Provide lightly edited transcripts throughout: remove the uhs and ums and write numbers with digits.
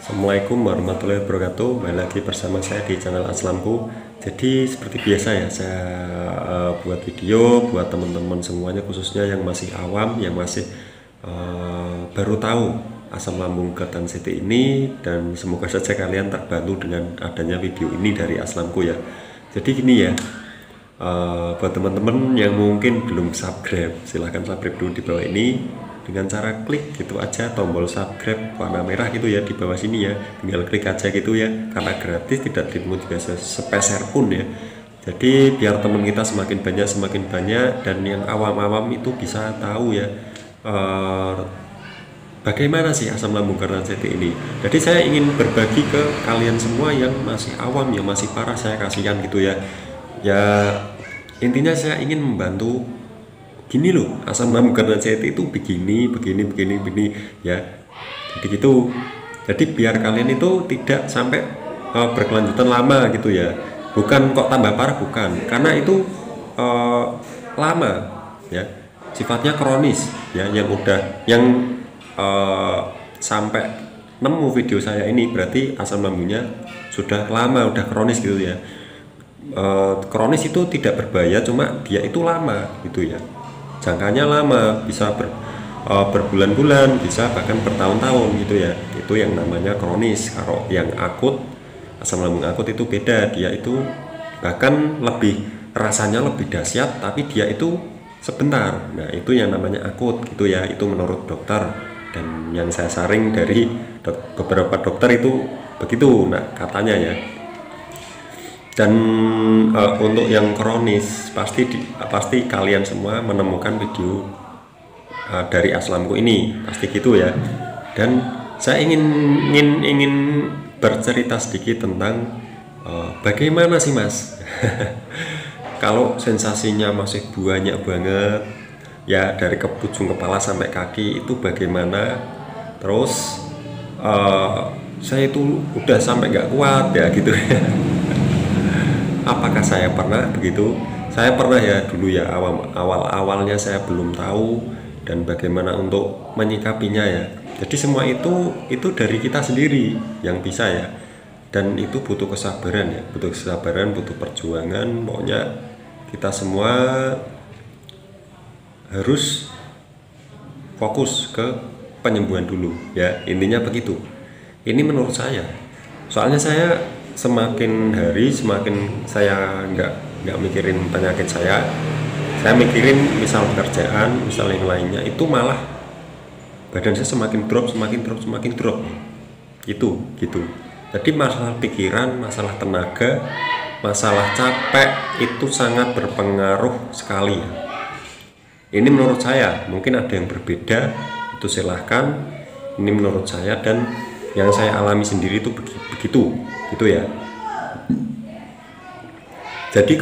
Assalamualaikum warahmatullahi wabarakatuh. Kembali lagi bersama saya di channel Aslamku. Jadi seperti biasa ya, saya buat video buat teman-teman semuanya, khususnya yang masih awam, yang masih baru tahu asam lambung GERD dan CT ini, dan semoga saja kalian terbantu dengan adanya video ini dari Aslamku ya. Jadi gini ya, buat teman-teman yang mungkin belum subscribe, silahkan subscribe dulu di bawah ini dengan cara klik gitu aja tombol subscribe warna merah gitu ya di bawah sini ya, tinggal klik aja gitu ya, karena gratis, tidak dipungut biasa sepeser pun ya. Jadi biar teman kita semakin banyak dan yang awam-awam itu bisa tahu ya bagaimana sih asam lambung GERD dan CT ini. Jadi saya ingin berbagi ke kalian semua yang masih awam, yang masih parah, saya kasihan gitu ya. Ya intinya saya ingin membantu. Gini loh, asam lambung GERD dan CT itu begini ya. Jadi gitu. Jadi biar kalian itu tidak sampai berkelanjutan lama gitu ya. Bukan kok tambah parah, bukan. Karena itu lama ya. Sifatnya kronis ya, yang sampai nemu video saya ini berarti asam lambungnya sudah lama, udah kronis gitu ya. Kronis itu tidak berbahaya, cuma dia itu lama gitu ya. Jangkanya lama, bisa berbulan-bulan, bisa bahkan bertahun-tahun gitu ya. Itu yang namanya kronis. Kalau yang akut, asam lambung akut itu beda, dia itu bahkan rasanya lebih dahsyat, tapi dia itu sebentar. Nah itu yang namanya akut gitu ya, itu menurut dokter, dan yang saya saring dari beberapa dokter itu begitu, nah katanya ya. Dan untuk yang kronis pasti kalian semua menemukan video dari Aslamku ini, pasti gitu ya. Dan saya ingin bercerita sedikit tentang bagaimana sih mas kalau sensasinya masih banyak banget ya, dari ujung kepala sampai kaki itu bagaimana. Terus saya itu udah sampai nggak kuat ya gitu ya. Apakah saya pernah begitu? Saya pernah ya dulu ya, awalnya saya belum tahu dan bagaimana untuk menyikapinya ya. Jadi semua itu dari kita sendiri yang bisa ya. Dan itu butuh kesabaran ya, butuh perjuangan. Pokoknya kita semua harus fokus ke penyembuhan dulu ya. Intinya begitu. Ini menurut saya. Soalnya saya semakin hari semakin saya nggak mikirin penyakit saya mikirin misal pekerjaan, misal yang lainnya, itu malah badan saya semakin drop itu gitu. Jadi masalah pikiran, masalah tenaga, masalah capek itu sangat berpengaruh sekali. Ini menurut saya, mungkin ada yang berbeda, itu silahkan. Ini menurut saya dan yang saya alami sendiri itu begitu gitu ya. Jadi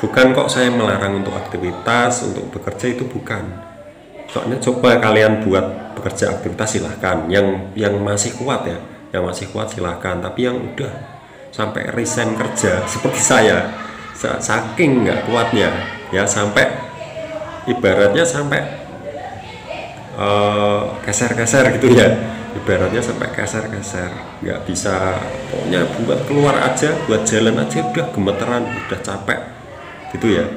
bukan saya melarang untuk aktivitas, untuk bekerja, itu bukan. Soalnya coba kalian buat bekerja, aktivitas silahkan, yang masih kuat ya, yang masih kuat silahkan. Tapi yang udah sampai resign kerja seperti saya, saking nggak kuatnya ya, sampai ibaratnya sampai keser-keser gitu ya, ibaratnya sampai keser-keser, nggak bisa, pokoknya buat keluar aja, buat jalan aja udah gemeteran, udah capek gitu ya.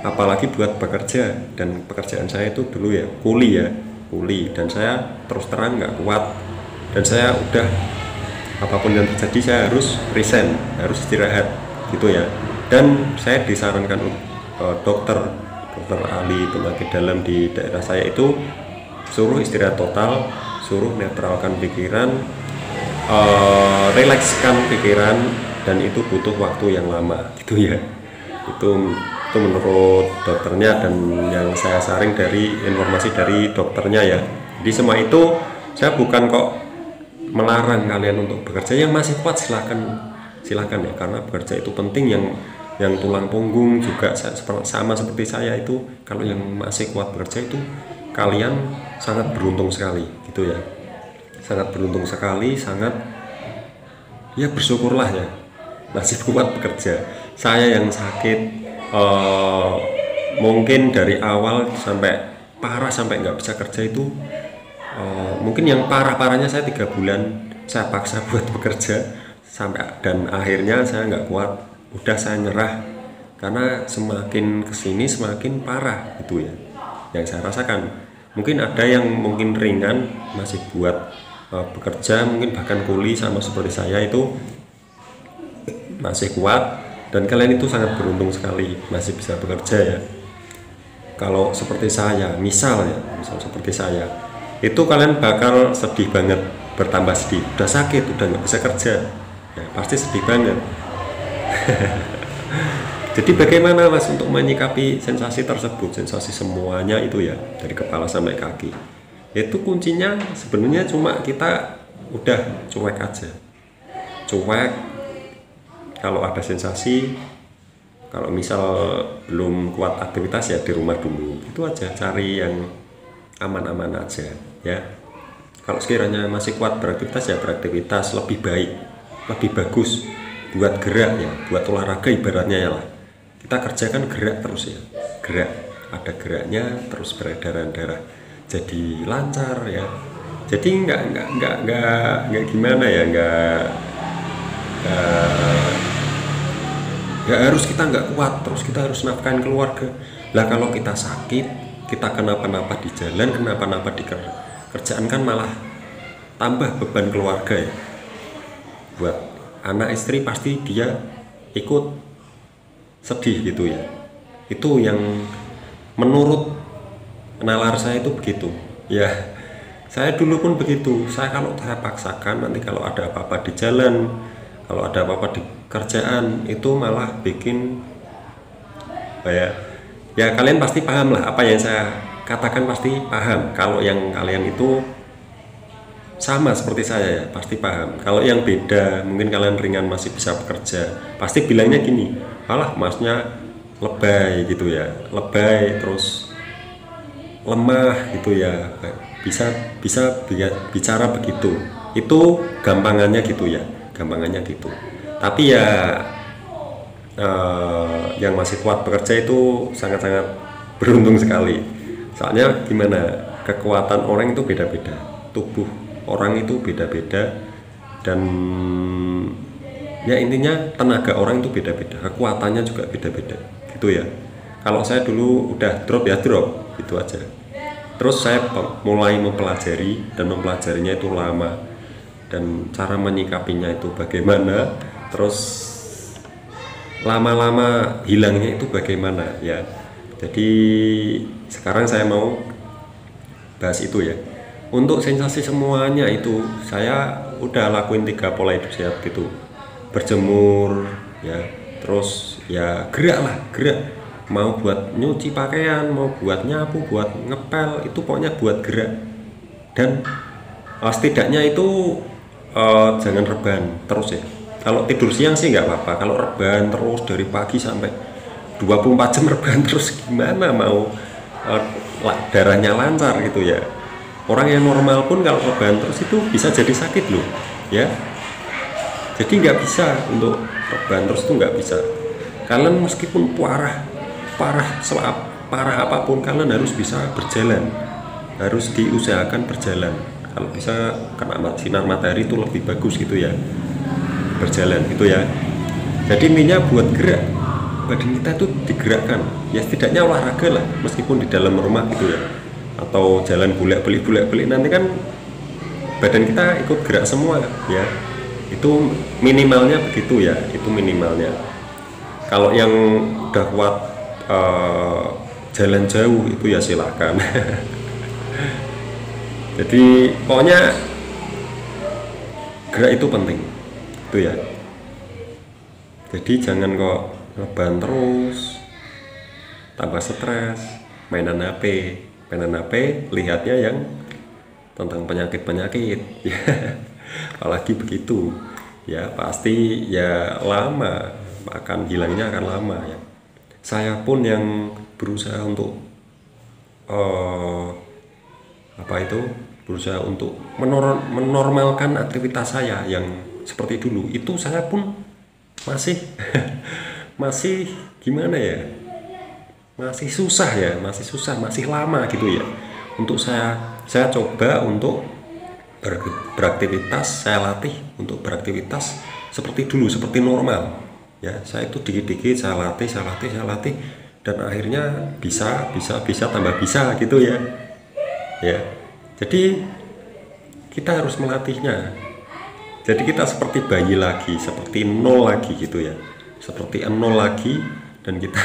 Apalagi buat bekerja, dan pekerjaan saya itu dulu ya kuli, dan saya terus terang nggak kuat, dan saya udah apapun yang terjadi saya harus resign, harus istirahat gitu ya. Dan saya disarankan dokter ahli penyakit dalam di daerah saya itu suruh istirahat total, suruh netralkan pikiran, rilekskan pikiran, dan itu butuh waktu yang lama gitu ya. Itu menurut dokternya, dan yang saya saring dari informasi dari dokternya ya. Jadi semua itu saya bukan kok melarang kalian untuk bekerja. Yang masih kuat silakan ya, karena bekerja itu penting. Yang tulang punggung juga sama seperti saya itu, kalau yang masih kuat bekerja itu kalian sangat beruntung sekali gitu ya, sangat beruntung sekali, sangat ya, bersyukurlah ya masih kuat bekerja. Saya yang sakit mungkin dari awal sampai parah, sampai nggak bisa kerja itu, mungkin yang parah-parahnya saya 3 bulan saya paksa buat bekerja dan akhirnya saya nggak kuat, udah saya nyerah karena semakin kesini semakin parah gitu ya yang saya rasakan. Mungkin ada yang mungkin ringan masih buat bekerja, mungkin bahkan kuli sama seperti saya itu masih kuat, dan kalian itu sangat beruntung sekali masih bisa bekerja ya. Kalau seperti saya, misal seperti saya, itu kalian bakal sedih banget, bertambah sedih, udah sakit, udah nggak bisa kerja, ya pasti sedih banget. Jadi bagaimana Mas untuk menyikapi sensasi tersebut, sensasi semuanya itu ya, dari kepala sampai kaki? Itu kuncinya sebenarnya cuma kita udah cuek aja, cuek. Kalau ada sensasi, kalau misal belum kuat aktivitas ya di rumah dulu, itu aja, cari yang aman-aman aja ya. Kalau sekiranya masih kuat beraktivitas ya beraktivitas, lebih baik, lebih bagus buat gerak ya, buat olahraga ibaratnya ya lah. Kita kerjakan gerak terus ya, gerak, ada geraknya terus, beredaran darah jadi lancar ya. Jadi nggak gimana ya, nggak harus kita nggak kuat terus kita harus nafkahin keluarga lah. Kalau kita sakit, kita kenapa-napa di jalan, kenapa-napa di kerjaan, kan malah tambah beban keluarga ya. Buat anak istri pasti dia ikut sedih gitu ya. Itu yang menurut nalar saya itu begitu ya. Saya dulu pun begitu, kalau saya paksakan, nanti kalau ada apa-apa di jalan, kalau ada apa-apa di kerjaan, itu malah bikin ya kalian pasti paham lah apa yang saya katakan, pasti paham. Kalau yang kalian itu sama seperti saya ya pasti paham. Kalau yang beda, mungkin kalian ringan masih bisa bekerja, pasti bilangnya gini, alah masnya lebay gitu ya, lebay terus lemah gitu ya, bisa bicara begitu. Itu gampangannya gitu ya, gampangannya gitu. Tapi ya yang masih kuat bekerja itu sangat-sangat beruntung sekali. Soalnya gimana, kekuatan orang itu beda-beda, tubuh orang itu beda-beda, dan ya intinya tenaga orang itu beda-beda, kekuatannya juga beda-beda gitu ya. Kalau saya dulu udah drop ya drop gitu aja. Terus saya mulai mempelajari, dan mempelajarinya itu lama, dan cara menyikapinya itu bagaimana, terus lama-lama hilangnya itu bagaimana ya. Jadi sekarang saya mau bahas itu ya. Untuk sensasi semuanya itu saya udah lakuin 3 pola hidup sehat gitu. Berjemur ya, terus ya gerak lah, gerak. Mau buat nyuci pakaian, mau buat nyapu, buat ngepel, itu pokoknya buat gerak. Dan setidaknya itu jangan rebahan terus ya. Kalau tidur siang sih nggak apa-apa, kalau rebahan terus dari pagi sampai 24 jam rebahan terus, gimana mau darahnya lancar gitu ya. Orang yang normal pun kalau rebahan terus itu bisa jadi sakit loh ya. Jadi nggak bisa, untuk rebahan terus itu nggak bisa. Kalian meskipun parah apapun, kalian harus bisa berjalan, harus diusahakan berjalan. Kalau bisa kena sinar matahari itu lebih bagus gitu ya, berjalan gitu ya. Jadi intinya buat gerak, badan kita itu digerakkan ya, setidaknya olahraga lah, meskipun di dalam rumah gitu ya, atau jalan bolak-balik nanti kan badan kita ikut gerak semua ya. Itu minimalnya begitu ya, itu minimalnya. Kalau yang udah kuat jalan jauh itu ya silakan. Jadi pokoknya gerak itu penting itu ya. Jadi jangan kok rebahan terus, tambah stres, mainan HP, lihatnya yang tentang penyakit ya. Apalagi begitu ya, pasti ya lama, akan hilangnya akan lama ya. Saya pun yang berusaha untuk berusaha untuk menormalkan aktivitas saya yang seperti dulu, itu saya pun masih masih gimana ya, masih susah, masih lama gitu ya. Untuk saya coba untuk beraktivitas, saya latih untuk beraktivitas seperti dulu, seperti normal ya. Saya itu dikit-dikit saya latih, dan akhirnya bisa tambah bisa gitu ya. Jadi kita harus melatihnya. Jadi kita seperti bayi lagi, seperti nol lagi gitu ya, seperti nol lagi, dan kita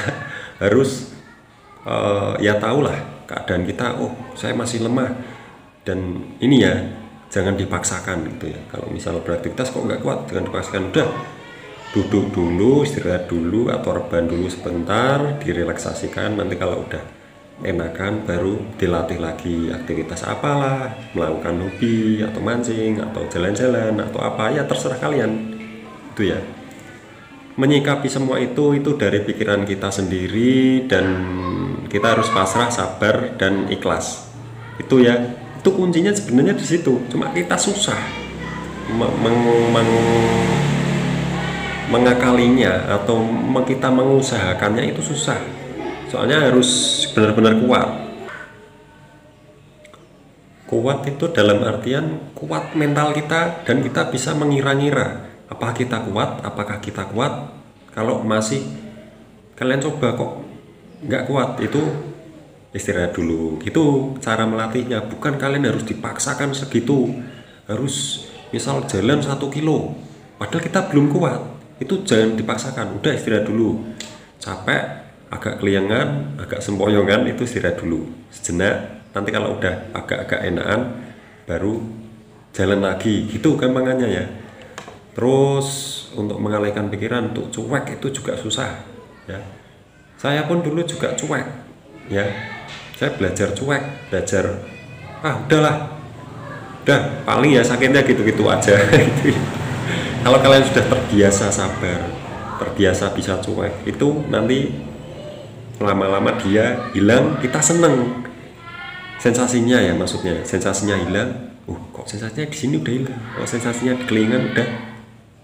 harus ya tahulah keadaan kita. Oh, saya masih lemah, dan ini ya jangan dipaksakan gitu ya. Kalau misal beraktivitas kok nggak kuat, jangan dipaksakan. Udah, duduk dulu, istirahat dulu, atau rebahan dulu sebentar, direlaksasikan. Nanti kalau udah enakan baru dilatih lagi aktivitas apalah, melakukan hobi atau mancing atau jalan-jalan atau apa ya, terserah kalian itu ya. Menyikapi semua itu dari pikiran kita sendiri, dan kita harus pasrah, sabar, dan ikhlas. Itu ya, itu kuncinya sebenarnya di situ. Cuma kita susah mengakalinya, atau kita mengusahakannya itu susah. Soalnya harus benar-benar kuat. Kuat itu dalam artian kuat mental kita, dan kita bisa mengira-ngira apakah kita kuat. Kalau masih kalian coba kok nggak kuat, itu istirahat dulu. Itu cara melatihnya. Bukan kalian harus dipaksakan segitu, harus misal jalan 1 kilo padahal kita belum kuat. Itu jangan dipaksakan, udah istirahat dulu. Capek, agak keliangan, agak sempoyongan, itu istirahat dulu sejenak. Nanti kalau udah agak-agak enakan baru jalan lagi, gitu gampangannya ya. Terus untuk mengalihkan pikiran, untuk cuek itu juga susah ya. Saya pun dulu juga cuek ya. Saya belajar cuek, udahlah, udah paling ya sakitnya gitu-gitu aja. Kalau kalian sudah terbiasa sabar, terbiasa bisa cuek, itu nanti lama-lama dia hilang, kita seneng sensasinya ya, maksudnya sensasinya hilang. Kok sensasinya di sini udah hilang, kok sensasinya di kelingan udah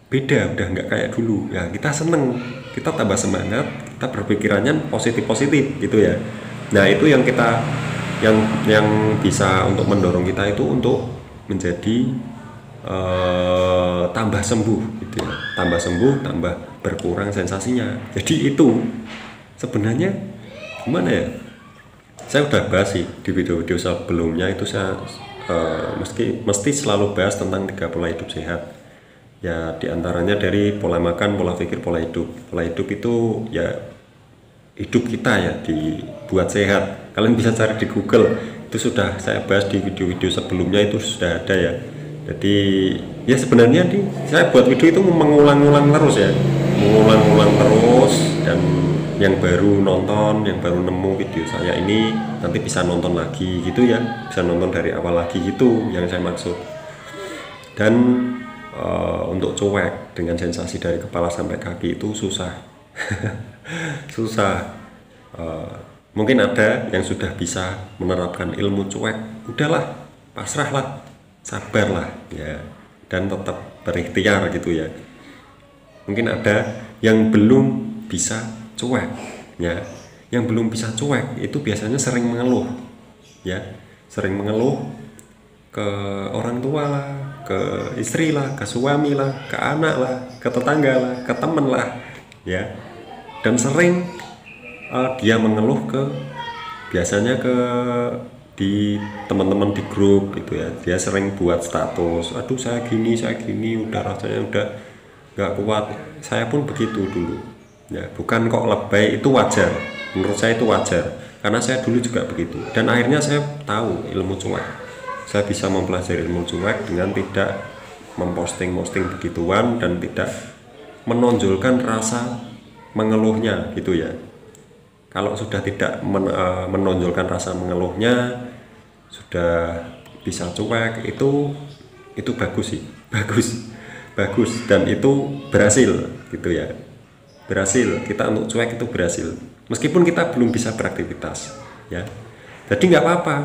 beda, udah nggak kayak dulu ya. Kita seneng, kita tambah semangat, kita berpikirannya positif gitu ya. Nah, itu yang kita yang bisa untuk mendorong kita itu untuk menjadi tambah sembuh gitu ya. Tambah sembuh, tambah berkurang sensasinya. Jadi itu sebenarnya gimana ya, saya udah bahas sih di video-video sebelumnya. Itu saya mesti selalu bahas tentang 3 pola hidup sehat ya, diantaranya dari pola makan, pola pikir, pola hidup. Pola hidup itu ya hidup kita ya dibuat sehat. Kalian bisa cari di Google, itu sudah saya bahas di video-video sebelumnya, itu sudah ada ya. Jadi ya sebenarnya saya buat video itu mengulang-ulang terus ya, mengulang-ulang terus, dan yang baru nonton, yang baru nemu video saya ini nanti bisa nonton lagi gitu ya, bisa nonton dari awal lagi gitu yang saya maksud. Dan untuk cuek dengan sensasi dari kepala sampai kaki itu susah. Susah. Mungkin ada yang sudah bisa menerapkan ilmu cuek, udahlah, pasrahlah, sabarlah ya, dan tetap berikhtiar gitu ya. Mungkin ada yang belum bisa cuek ya. Yang belum bisa cuek itu biasanya sering mengeluh ya, sering mengeluh ke orang tua lah, ke istri lah, ke suami lah, ke anak lah, ke tetangga lah, ke temen lah ya. Dan sering dia mengeluh biasanya di teman-teman di grup gitu ya. Dia sering buat status, aduh saya gini, udah rasanya udah nggak kuat. Saya pun begitu dulu ya. Bukan kok lebay, itu wajar, menurut saya itu wajar, karena saya dulu juga begitu. Dan akhirnya saya tahu ilmu cuek. Saya bisa mempelajari ilmu cuek dengan tidak memposting begituan, dan tidak menonjolkan rasa mengeluhnya gitu ya. Kalau sudah tidak menonjolkan rasa mengeluhnya, sudah bisa cuek, itu bagus sih, bagus, dan itu berhasil gitu ya. Berhasil, kita untuk cuek itu berhasil, meskipun kita belum bisa beraktivitas ya. Jadi nggak apa-apa,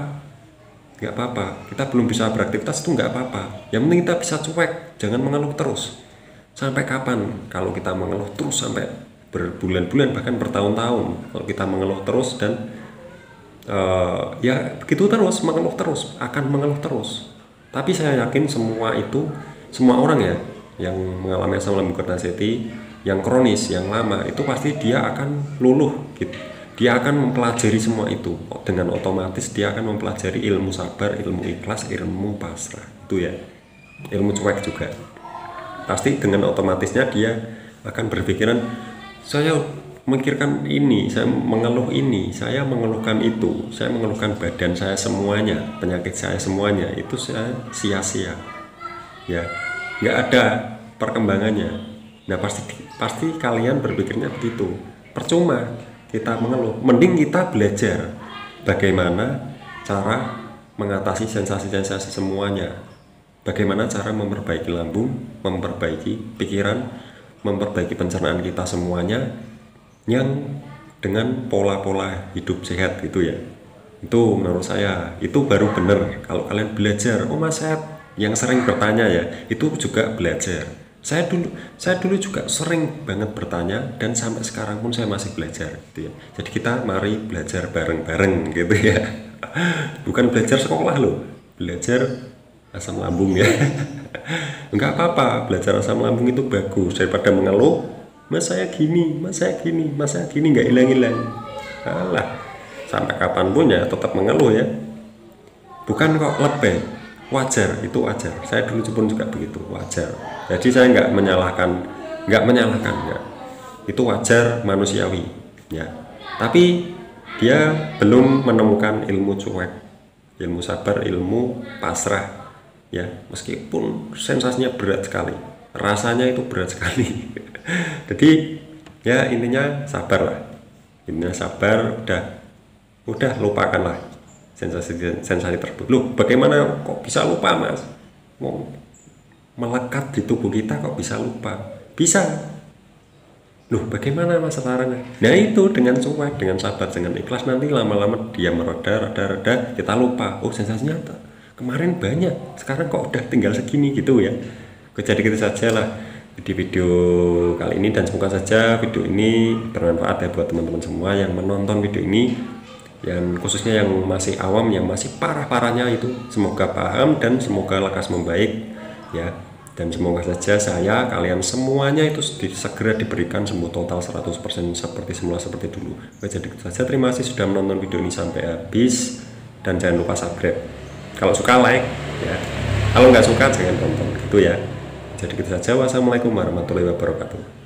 kita belum bisa beraktivitas itu nggak apa-apa. Yang penting kita bisa cuek, jangan mengeluh terus. Sampai kapan kalau kita mengeluh terus? Sampai berbulan-bulan, bahkan bertahun-tahun kalau kita mengeluh terus. Dan ya begitu terus, mengeluh terus, akan mengeluh terus. Tapi saya yakin semua orang ya yang mengalami asam lambung karena seti, yang kronis, yang lama, itu pasti dia akan luluh gitu. Dia akan mempelajari semua itu. Dengan otomatis dia akan mempelajari ilmu sabar, ilmu ikhlas, ilmu pasrah. Itu ya. Ilmu cuek juga. Pasti dengan otomatisnya dia akan berpikiran, saya memikirkan ini, saya mengeluh ini, saya mengeluhkan itu, saya mengeluhkan badan saya semuanya, penyakit saya semuanya, itu saya sia-sia. Ya, nggak ada perkembangannya. Nah, pasti kalian berpikirnya begitu. Percuma kita mengeluh, mending kita belajar bagaimana cara mengatasi sensasi-sensasi semuanya. Bagaimana cara memperbaiki lambung, memperbaiki pikiran, memperbaiki pencernaan kita semuanya yang dengan pola-pola hidup sehat gitu ya. Itu menurut saya, itu baru benar kalau kalian belajar. Oh Mas Sehat, yang sering bertanya ya, itu juga belajar. Saya dulu juga sering banget bertanya dan sampai sekarang pun saya masih belajar gitu ya. Jadi kita mari belajar bareng-bareng gitu ya. Bukan belajar sekolah loh, belajar asam lambung ya. Enggak apa-apa, belajar asam lambung itu bagus daripada mengeluh, mas saya gini, mas saya gini, mas saya gini, nggak hilang-hilang. Alah, sampai kapanpun ya tetap mengeluh ya. Bukan kok lebih, wajar, itu wajar. Saya dulu pun juga begitu, wajar. Jadi saya nggak menyalahkan ya. Itu wajar, manusiawi ya. Tapi dia belum menemukan ilmu cuek, ilmu sabar, ilmu pasrah ya, meskipun sensasinya berat sekali, rasanya itu berat sekali. Jadi ya intinya sabar lah, intinya sabar, udah lupakanlah sensasi tersebut. Loh, bagaimana kok bisa lupa mas? Mau melekat di tubuh kita kok bisa lupa? Bisa. Loh, bagaimana mas caranya? Nah itu dengan cuek, dengan sabar, dengan ikhlas, nanti lama-lama dia mereda, kita lupa. Oh sensasinya kemarin banyak, sekarang kok udah tinggal segini gitu ya. Jadi gitu saja lah di video kali ini, dan semoga saja video ini bermanfaat ya buat teman-teman semua yang menonton video ini, yang khususnya yang masih awam, yang masih parah-parahnya itu semoga paham dan semoga lekas membaik ya. Dan semoga saja kalian semuanya itu segera diberikan sembuh total 100% seperti semula, seperti dulu. Jadi gitu saja, terima kasih sudah menonton video ini sampai habis, dan jangan lupa subscribe. Kalau suka like ya, kalau nggak suka jangan tonton gitu ya. Jadi gitu saja. Wassalamualaikum warahmatullahi wabarakatuh.